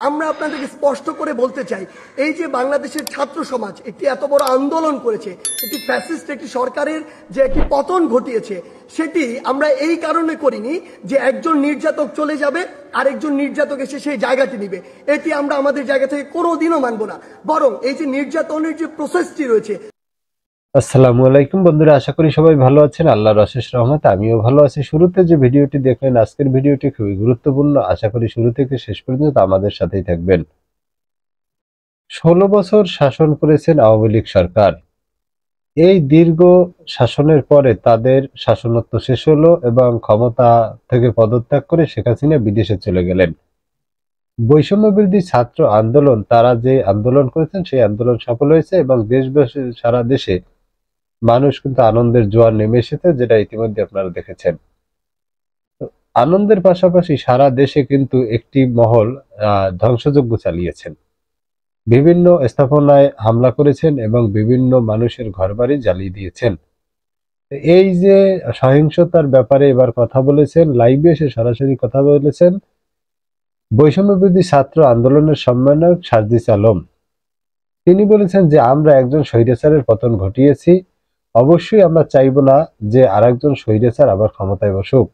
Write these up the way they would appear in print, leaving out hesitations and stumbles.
আমরা আপনাদেরকে স্পষ্ট করে বলতে চাই, এই যে বাংলাদেশের ছাত্র সমাজ একটি এত বড় আন্দোলন করেছে, একটি ফ্যাসিস্ট একটি সরকারের যে একটি পতন ঘটিয়েছে, সেটি আমরা এই কারণে করিনি যে একজন নির্যাতক চলে যাবে আরেকজন নির্যাতক এসে সেই জায়গাটি নিবে। এটি আমরা আমাদের জায়গা থেকে কোনোদিনও মানব না। বরং এই যে নির্যাতনের যে প্রসেসটি রয়েছে। আসসালামু আলাইকুম বন্ধুরা, আশা করি সবাই ভালো আছেন। আল্লাহর অশেষ রহমতে আমিও ভালো আছি। শুরুতে যে ভিডিওটি দেখলেন, আজকের ভিডিওটি খুবই গুরুত্বপূর্ণ। আশা করি শুরু থেকে শেষ পর্যন্ত আমাদের সাথেই থাকবেন। 16 বছর শাসন করেছেন আওয়ামী লীগ সরকার। এই দীর্ঘ শাসনের পরে তাদের শাসনত্ব শেষ হলো এবং ক্ষমতা থেকে পদত্যাগ করে শেখ হাসিনা বিদেশে চলে গেলেন। বৈষম্য বিরোধী ছাত্র আন্দোলন, তারা যে আন্দোলন করেছেন সেই আন্দোলন সফল হয়েছে এবং দেশবাসী সারা দেশে মানুষ কিন্তু আনন্দের জোয়ার নেমে এসেছে, যেটা ইতিমধ্যে আপনারা দেখেছেন। আনন্দের পাশাপাশি সারা দেশে কিন্তু একটি মহল ধ্বংসযজ্ঞ চালিয়েছেন, বিভিন্ন স্থাপনায় হামলা করেছেন এবং বিভিন্ন মানুষের ঘরবাড়ি জ্বালিয়ে দিয়েছেন। এই যে সহিংসতার ব্যাপারে এবার কথা বলেছেন, লাইভে এসে সরাসরি কথা বলেছেন বৈষম্য বিরোধী ছাত্র আন্দোলনের সমন্বয়ক সার্জিস আলম। তিনি বলেছেন যে আমরা একজন স্বৈরাচারের পতন ঘটিয়েছি, অবশ্যই আমরা চাইব না যে আরেকজন স্বৈরাচার আবার ক্ষমতায় বসুক।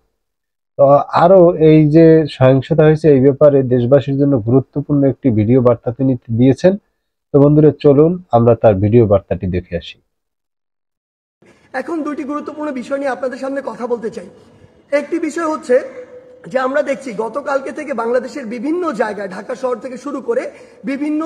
তো আরো এই যে সহিংসতা হয়েছে এই ব্যাপারে দেশবাসীর জন্য গুরুত্বপূর্ণ একটি ভিডিও বার্তা তিনি দিয়েছেন। তো বন্ধুরা, চলুন আমরা তার ভিডিও বার্তাটি দেখে আসি। এখন দুটি গুরুত্বপূর্ণ বিষয় নিয়ে আপনাদের সামনে কথা বলতে চাই। একটি বিষয় হচ্ছে যে আমরা দেখছি গতকালকে থেকে বাংলাদেশের বিভিন্ন জায়গায়, ঢাকা শহর থেকে শুরু করে বিভিন্ন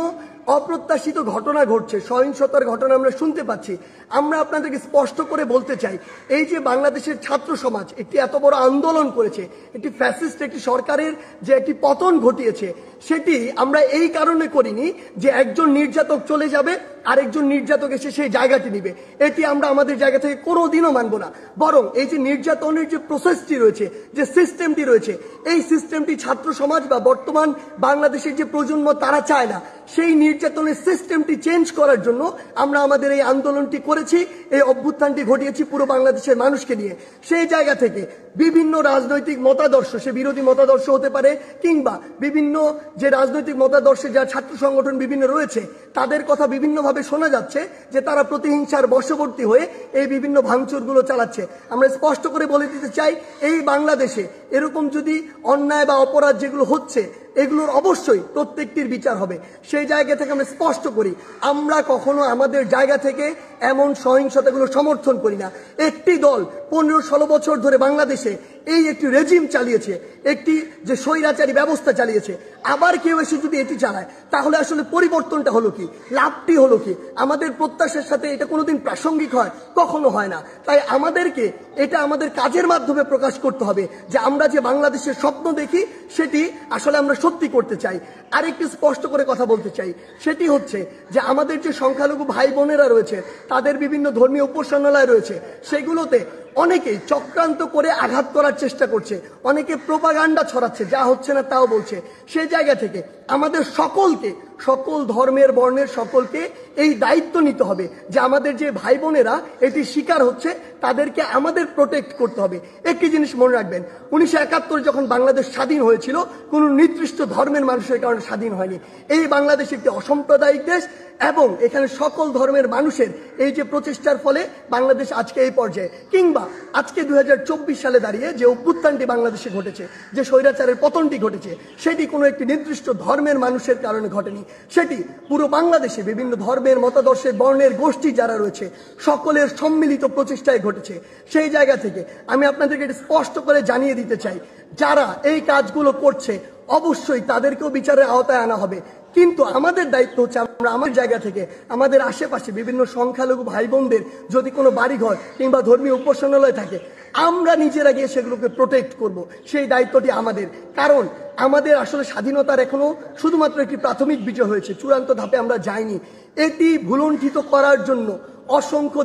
অপ্রত্যাশিত ঘটনা ঘটছে, সহিংসতার ঘটনা আমরা শুনতে পাচ্ছি। আমরা আপনাদেরকে স্পষ্ট করে বলতে চাই, এই যে বাংলাদেশের ছাত্র সমাজ একটি এত বড় আন্দোলন করেছে, একটি ফ্যাসিস্ট একটি সরকারের যে একটি পতন ঘটিয়েছে, সেটি আমরা এই কারণে করিনি যে একজন নির্যাতক চলে যাবে আরেকজন নির্যাতক এসে সেই জায়গাটি নিবে। এটি আমরা আমাদের জায়গা থেকে কোনোদিনও মানব না। বরং এই যে নির্যাতনের যে প্রসেসটি রয়েছে, যে সিস্টেমটি রয়েছে, এই সিস্টেমটি ছাত্র সমাজ বা বর্তমান বাংলাদেশের যে প্রজন্ম তারা চায় না। সেই নির্যাতনের সিস্টেমটি চেঞ্জ করার জন্য আমরা আমাদের এই আন্দোলনটি করেছি, এই অভ্যুত্থানটি ঘটিয়েছি পুরো বাংলাদেশের মানুষকে নিয়ে। সেই জায়গা থেকে বিভিন্ন রাজনৈতিক মতাদর্শ, সে বিরোধী মতাদর্শ হতে পারে কিংবা বিভিন্ন যে রাজনৈতিক মতাদর্শে যা ছাত্র সংগঠন বিভিন্ন রয়েছে, তাদের কথা বিভিন্নভাবে শোনা যাচ্ছে যে তারা প্রতিহিংসার বশবর্তী হয়ে এই বিভিন্ন ভাঙচুরগুলো চালাচ্ছে। আমরা স্পষ্ট করে বলে দিতে চাই, এই বাংলাদেশে এরকম যদি অন্যায় বা অপরাধ যেগুলো হচ্ছে, এগুলোর অবশ্যই প্রত্যেকটির বিচার হবে। সেই জায়গা থেকে আমরা স্পষ্ট করি, আমরা কখনো আমাদের জায়গা থেকে এমন সহিংসতাগুলো সমর্থন করি না। একটি দল 15-16 বছর ধরে বাংলাদেশে এই একটি রেজিম চালিয়েছে, একটি যে স্বৈরাচারী ব্যবস্থা চালিয়েছে, আবার কেউ এসে যদি এটি চালায়, তাহলে আসলে পরিবর্তনটা হলো কি, লাভটি হলো কি? আমাদের প্রত্যাশার সাথে এটা কোনোদিন প্রাসঙ্গিক হয়? কখনো হয় না। তাই আমাদেরকে এটা আমাদের কাজের মাধ্যমে প্রকাশ করতে হবে যে আমরা যে বাংলাদেশের স্বপ্ন দেখি সেটি আসলে আমরা সত্যি করতে চাই। আরেকটি স্পষ্ট করে কথা বলতে চাই, সেটি হচ্ছে যে আমাদের যে সংখ্যালঘু ভাই বোনেরা রয়েছে, তাদের বিভিন্ন ধর্মীয় উপাসনালয় রয়েছে, সেগুলোতে অনেকেই চক্রান্ত করে আঘাত করার চেষ্টা করছে, অনেকে প্রোপাগান্ডা ছড়াচ্ছে, যা হচ্ছে না তাও বলছে। সেই জায়গা থেকে আমাদের সকলকে, সকল ধর্মের বর্ণের সকলকে এই দায়িত্ব নিতে হবে যে আমাদের যে ভাই বোনেরা এটি শিকার হচ্ছে, তাদেরকে আমাদের প্রোটেক্ট করতে হবে। একটি জিনিস মনে রাখবেন, 1971 যখন বাংলাদেশ স্বাধীন হয়েছিল, কোনো নির্দিষ্ট ধর্মের মানুষের কারণে স্বাধীন হয়নি। এই বাংলাদেশ একটি অসাম্প্রদায়িক দেশ এবং এখানে সকল ধর্মের মানুষের এই যে প্রচেষ্টার ফলে বাংলাদেশ আজকে এই পর্যায়ে, কিংবা আজকে 2024 সালে দাঁড়িয়ে যে অভ্যুত্থানটি বাংলাদেশে ঘটেছে, যে স্বৈরাচারের পতনটি ঘটেছে, সেটি কোনো একটি নির্দিষ্ট ধর্মের মানুষের কারণে ঘটেনি। সেটি পুরো বাংলাদেশে বিভিন্ন ধর্মের, মতাদর্শের, বর্ণের গোষ্ঠী যারা রয়েছে, সকলের সম্মিলিত প্রচেষ্টায় ঘটেছে। সেই জায়গা থেকে আমি আপনাদেরকে স্পষ্ট করে জানিয়ে দিতে চাই, যারা এই কাজগুলো করছে অবশ্যই তাদেরকেও বিচারের আওতায় আনা হবে। কিন্তু আমাদের দায়িত্ব হচ্ছে, আমরা আমার জায়গা থেকে আমাদের আশেপাশে বিভিন্ন সংখ্যালঘু ভাই বোনদের যদি কোনো বাড়িঘর কিংবা ধর্মীয় উপাসনালয় থাকে, আমরা নিজেরা গিয়ে সেগুলোকে প্রোটেক্ট করব। সেই দায়িত্বটি আমাদের। কারণ আমাদের আসলে স্বাধীনতার এখনো শুধুমাত্র একটি প্রাথমিক বিজয় হয়েছে, চূড়ান্ত ধাপে আমরা যাইনি। এটি ভুলণ্ঠিত করার জন্য অসংখ্য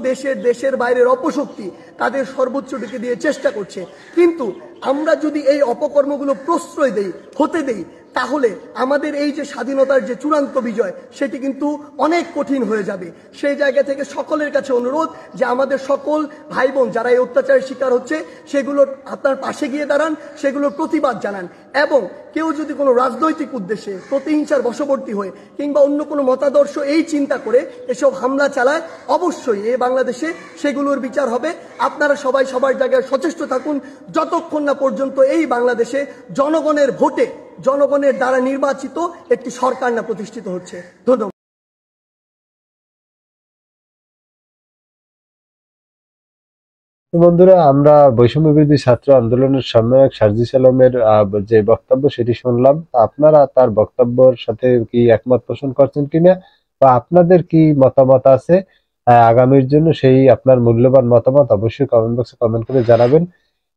দেশের বাইরের অপশক্তি তাদের সর্বোচ্চটুকু দিয়ে চেষ্টা করছে। কিন্তু আমরা যদি এই অপকর্মগুলো প্রশ্রয় দেই, হতে দেই, তাহলে আমাদের এই যে স্বাধীনতার যে চূড়ান্ত বিজয় সেটি কিন্তু অনেক কঠিন হয়ে যাবে। সেই জায়গা থেকে সকলের কাছে অনুরোধ যে আমাদের সকল ভাই বোন যারা এই অত্যাচারের শিকার হচ্ছে সেগুলোর আপনার পাশে গিয়ে দাঁড়ান, সেগুলোর প্রতিবাদ জানান, এবং কেউ যদি কোনো রাজনৈতিক উদ্দেশ্যে প্রতিহিংসার বশবর্তী হয়ে কিংবা অন্য কোনো মতাদর্শ এই চিন্তা করে এসব হামলা চালায়, অবশ্যই এই বাংলাদেশে সেগুলোর বিচার হবে। আপনারা সবাই সবার জায়গায় সচেষ্ট থাকুন যতক্ষণ না পর্যন্ত এই বাংলাদেশে জনগণের ভোটে, জনগণের দ্বারা নির্বাচিত একটি সরকার না প্রতিষ্ঠিত হচ্ছে। ধন্যবাদ। তো বন্ধুরা, আমরা বৈষম্য বিরোধী ছাত্র আন্দোলনের সম্মানক সার্জিস আলমের যে বক্তব্য সেটি শুনলাম। আপনারা তার বক্তব্যের সাথে কি একমত পোষণ করছেন কিনা, বা আপনাদের কি মতামত আছে আগামীর জন্য, সেই আপনার মূল্যবান মতামত অবশ্যই কমেন্ট বক্সে কমেন্ট করে জানাবেন।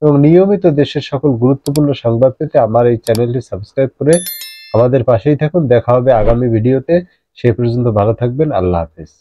এবং নিয়মিত দেশের সকল গুরুত্বপূর্ণ সংবাদ পেতে আমার এই চ্যানেলটি সাবস্ক্রাইব করে আমাদের পাশেই থাকুন। দেখা হবে আগামী ভিডিওতে। সেই পর্যন্ত ভালো থাকবেন। আল্লাহ হাফেজ।